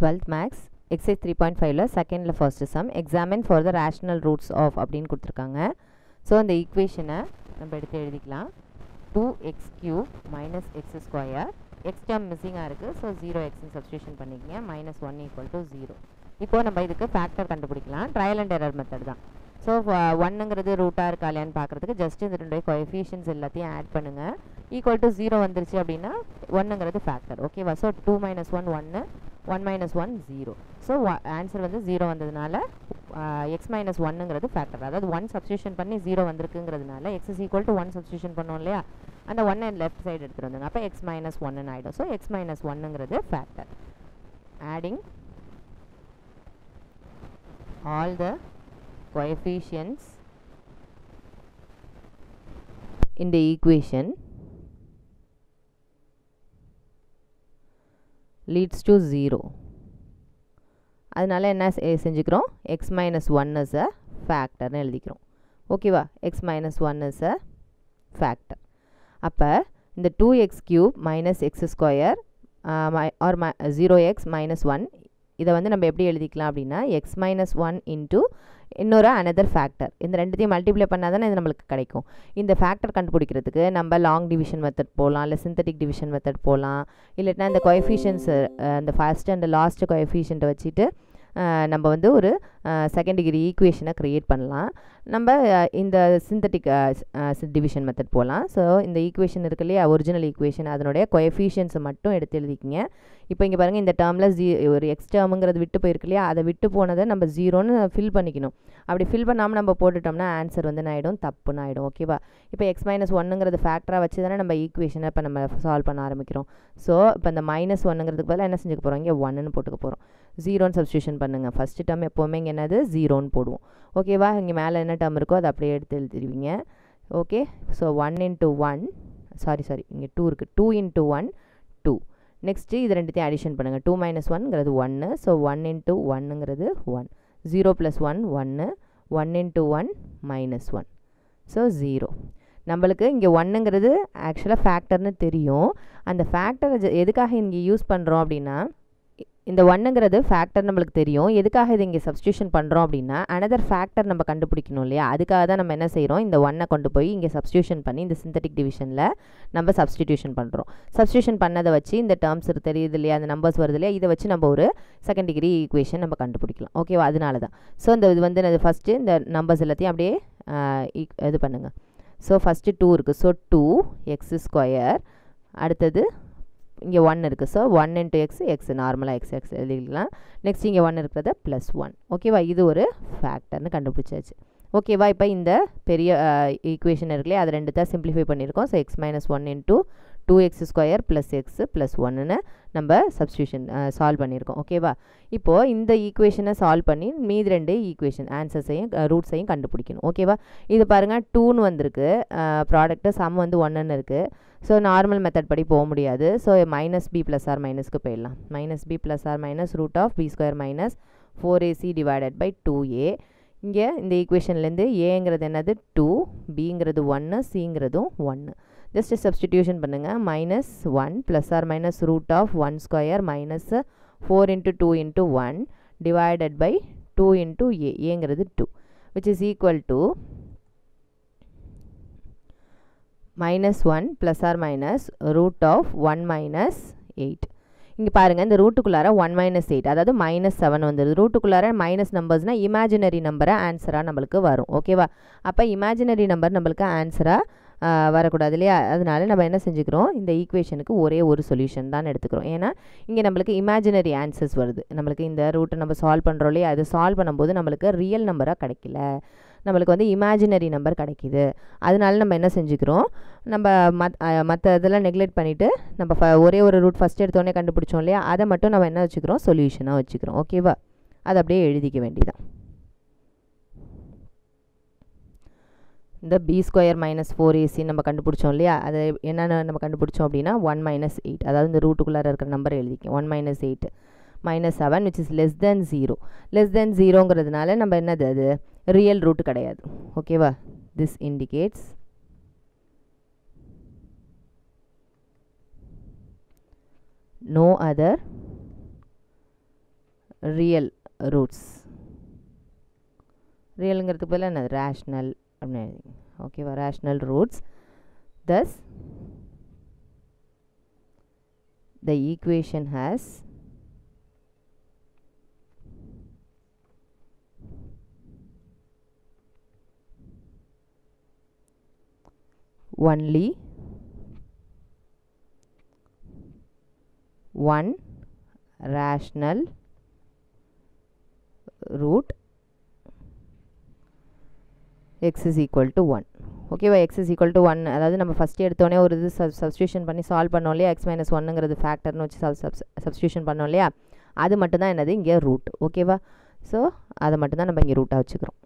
12th max exercise 3.5ல செகண்ட்ல first sum examine for the rational roots of அப்படின்னு கொடுத்துருக்காங்க. ஸோ அந்த ஈக்குவேஷனை நம்ம எடுத்து எழுதிக்கலாம். 2x³ minus x square, x term மிஸ்ஸிங்காக இருக்குது. ஸோ 0xன்னு சப்ஸ்டியூஷன் பண்ணிக்கங்க. -1 = 0. இப்போது நம்ம இதுக்கு ஃபேக்டர் கண்டுபிடிக்கலாம். ட்ரையல் அண்ட் எரர் மெத்தட் தான். ஸோ 1ங்கிறது ரூட்டாக இருக்கா இல்லையான்னு பார்க்குறதுக்கு ஜஸ்ட் இந்த ரெண்டு கோஎஃபிஷியன்ஸ் எல்லாத்தையும் ஆட் பண்ணுங்கள். =0 வந்துருச்சு அப்படின்னா 1ங்கிறது ஃபேக்டர். ஓகேவா? ஸோ 2 - 1 1, 1 - 1 0. ஸோ ஆன்சர் வந்து 0 வந்ததுனால x - 1ங்கிறது ஃபேக்டர். அதாவது 1 சப்ஸ்டியூஷன் பண்ணி 0 வந்திருக்குங்கிறதுனால x = 1 சப்ஸ்டியூஷன் பண்ணோம் இல்லையா, அந்த 1 லெஃப்ட் சைடு எடுத்துகிட்டு வந்துங்க. அப்போ x - 1ன்னு ஆகிடும். ஸோ x - 1ங்கிறது factor. Adding all the coefficients in the equation leads to 0. அதனால என்ன செஞ்சுக்கிறோம், x - 1 is a factor னு எழுதிக்கிறோம். ஓகேவா? x - 1 is a factor. அப்போ இந்த 2x³ minus x square or 0x minus 1 இதை வந்து நம்ம எப்படி எழுதிக்கலாம் அப்படின்னா x - 1 into இன்னொரு another factor. இந்த ரெண்டுத்தையும் மல்டிப்ளை பண்ணால் தானே இது நம்மளுக்கு கிடைக்கும். இந்த ஃபேக்டர் கண்டுபிடிக்கிறதுக்கு நம்ம லாங் டிவிஷன் மெத்தட் போகலாம், இல்லை சிந்தட்டிக் டிவிஷன் மெத்தட் போகலாம், இல்லைன்னா இந்த கோஎஃபிஷியன்ஸ் அந்த ஃபர்ஸ்ட் அண்ட் லாஸ்ட் கோஎஃபிஷியன்ட்டை வச்சுட்டு நம்ம வந்து ஒரு செகண்ட் டிகிரி ஈக்குவேஷனை க்ரியேட் பண்ணலாம். நம்ம இந்த சிந்தட்டிக் டிவிஷன் மெத்தட் போகலாம். ஸோ இந்த ஈக்குவேஷன் இருக்கு இல்லையா, ஒரிஜினல் ஈக்குவேஷன், அதனுடைய கோஎஃபிஷியன்ஸை மட்டும் எடுத்து எழுதிக்கிங்க. இப்போ இங்கே பாருங்கள், இந்த டேர்மில் ஒரு எக்ஸ் டேர்முங்கிறது விட்டு போயிருக்கு இல்லையா, அதை விட்டு போனதை நம்ம 0ன்னு ஃபில் பண்ணிக்கணும். அப்படி ஃபில் பண்ணாமல் நம்ம போட்டுட்டோம்னா ஆன்சர் வந்து என்ன ஆகிடும், தப்புன்னு ஆகிடும். ஓகேவா? இப்போ x - 1ங்கிறது ஃபேக்டராக வச்சு தானே நம்ம ஈக்குவேஷனை இப்போ நம்ம சால்வ் பண்ண ஆரம்பிக்கிறோம். ஸோ இப்போ இந்த -1ங்கிறதுக்கு பதிலாக என்ன செஞ்சுக்க போகிறோம், இங்கே 1ன்னு போட்டுக்க போகிறோம். 0ன்னு சப்ஸ்டியூஷன் பண்ணுங்கள். ஃபஸ்ட்டு டேர்ம் எப்போவுமே இங்கே என்னது 0ன்னு போடுவோம். ஓகேவா? இங்கே மேலே என்ன டேர்ம் இருக்கோ அதை அப்படியே எடுத்து எழுதிடுவீங்க. ஓகே? ஸோ 1 × 1 சாரி இங்கே 2 இருக்குது. 2 × 1 2. நெக்ஸ்ட்டு இது ரெண்டுத்தையும் அடிஷன் பண்ணுங்கள். 2 - 1ங்கிறது 1. ஸோ 1 × 1ங்கிறது 1. 0 + 1 1. 1 × 1 -1. ஸோ 0. நம்மளுக்கு இங்கே 1ங்கிறது ஆக்சுவலாக ஃபேக்டர்னு தெரியும். அந்த ஃபேக்டரை எதுக்காக இங்கே யூஸ் பண்ணுறோம் அப்படின்னா, இந்த 1ங்கிறது ஃபேக்டர் நம்மளுக்கு தெரியும். எதுக்காக இது இங்கே சப்ஸ்டியூஷன் பண்ணுறோம் அப்படின்னா, அனதர் ஃபேக்டர் நம்ம கண்டுபிடிக்கணும் இல்லையா, அதுக்காக தான் நம்ம என்ன செய்கிறோம், இந்த 1 கொண்டு போய் இங்கே சப்ஸ்டியூஷன் பண்ணி இந்த சிந்தட்டிக் டிவிஷனில் நம்ம சப்ஸ்டிடியூஷன் பண்ணுறோம். சப்ஸ்டியூஷன் பண்ணதை வச்சு இந்த டேர்ம்ஸ் தெரியுது இல்லையா, அந்த நம்பர்ஸ் வருது இல்லையா, இதை வச்சு நம்ம ஒரு செகண்ட் டிகிரி ஈக்குவேஷன் நம்ம கண்டுபிடிக்கலாம். ஓகேவா? அதனால தான். ஸோ இந்த இது வந்து ஃபஸ்ட்டு இந்த நம்பர்ஸ் எல்லாத்தையும் அப்படியே இது பண்ணுங்கள். ஸோ ஃபஸ்ட்டு 2 இருக்குது. So 2x². அடுத்தது இங்கே 1 இருக்குது. ஸோ 1 × x நார்மலாக x எழுதிக்கலாம். நெக்ஸ்ட் இங்கே 1 இருக்கிறத +1. ஓகேவா? இது ஒரு ஃபேக்டர்னு கண்டுபிடிச்சாச்சு. ஓகேவா? இப்போ இந்த பெரிய ஈக்குவேஷன் இருக்குல்லையே, அது ரெண்டு தான் சிம்பிளிஃபை பண்ணியிருக்கோம். ஸோ x - 1 × 2x² + x + 1ன்னு நம்ம சப்ஸ்டியூஷன் சால்வ் பண்ணியிருக்கோம். ஓகேவா? இப்போது இந்த ஈக்குவேஷனை சால்வ் பண்ணி மீதி ரெண்டு ஈக்குவேஷன் ஆன்சர்ஸையும் ரூட்ஸையும் கண்டுபிடிக்கணும். ஓகேவா? இது பாருங்கள் 2ன்னு வந்திருக்கு ப்ராடக்ட்டு, சம் வந்து 1ன்னு இருக்குது. ஸோ நார்மல் மெத்தட் படி போக முடியாது. ஸோ -b + r - போயிடலாம். -b + r -√b² - 4ac / 2a. இங்கே இந்த ஈக்குவேஷன்லேருந்து ஏங்கிறது என்னது 2, பிங்கிறது 1, சிங்கிறதும் 1. ஜஸ்ட் சப்ஸ்டிடியூஷன் பண்ணுங்கள். -1 + r -√1² - 4 × 2 × 1 / 2 × a. ஏங்கிறது 2, which is equal to -1 + r -√1 - 8. இங்கே பாருங்கள், இந்த ரூட்டுக்குள்ளார 1 - 8, அதாவது -7 வந்துடுது. ரூட்டுக்குள்ளார மைனஸ் நம்பர்ஸ்னால் இமேஜினரி நம்பரை ஆன்சராக நம்மளுக்கு வரும். ஓகேவா? அப்போ இமேஜினரி நம்பர் நம்மளுக்கு ஆன்சராக வரக்கூடாது இல்லையா, அதனால நம்ம என்ன செஞ்சுக்கிறோம், இந்த ஈக்குவேஷனுக்கு ஒரே ஒரு சொல்யூஷன் தான் எடுத்துக்கிறோம். ஏன்னா இங்கே நம்மளுக்கு இமேஜினரி ஆன்சர்ஸ் வருது. நம்மளுக்கு இந்த ரூட்டை நம்ம சால்வ் பண்ணுறோம் இல்லையா, அது சால்வ் பண்ணும்போது நம்மளுக்கு ரியல் நம்பராக கிடைக்கல, நம்மளுக்கு வந்து இமேஜினரி நம்பர் கிடைக்கிது. அதனால நம்ம என்ன செஞ்சுக்கிறோம், நம்ம மற்ற இதெல்லாம் நெக்லெக்ட் பண்ணிவிட்டு நம்ம ஒரே ஒரு ரூட் ஃபஸ்ட் எடுத்தோடனே கண்டுபிடிச்சோம் இல்லையா, அதை மட்டும் நம்ம என்ன வச்சுக்கிறோம், சொல்யூஷனாக வச்சுக்கிறோம். ஓகேவா? அதை அப்படியே எழுதிக்க வேண்டியதான். இந்த b² - 4ac நம்ம கண்டுபிடிச்சோம் இல்லையா, அது என்னென்ன நம்ம கண்டுபிடிச்சோம் அப்படின்னா 1 - 8, அதாவது இந்த ரூட்டுக்குள்ளார இருக்கிற number எழுதிக்கும். 1 - 8 -7, which is less than 0. less than 0ங்கிறதுனால நம்ம என்னது, அது ரியல் ரூட் கிடையாது. ஓகேவா? this indicates no other real roots. ரியலுங்கிறதுக்கு பதிலாக என்னது ரேஷ்னல் அப்படின்னு ஓகேவா, rational roots. thus the equation has only one rational root x is equal to 1. ஓகேவா, x is equal to 1. அதாவது நம்ம ஃபஸ்ட்டு எடுத்தோடனே ஒரு இது சப்ஸ்டியூஷன் பண்ணி சால்வ் பண்ணோம் இல்லையா, x மைனஸ் ஒன்னுங்கிறது ஃபேக்டர்னு வச்சு சப்ஸ்டியூஷன் பண்ணோம் இல்லையா, அது மட்டும்தான் என்னது இங்கே ரூட். ஓகேவா, ஸோ அதை மட்டும்தான் நம்ம இங்கே ரூட்டாக வச்சுக்கிறோம்.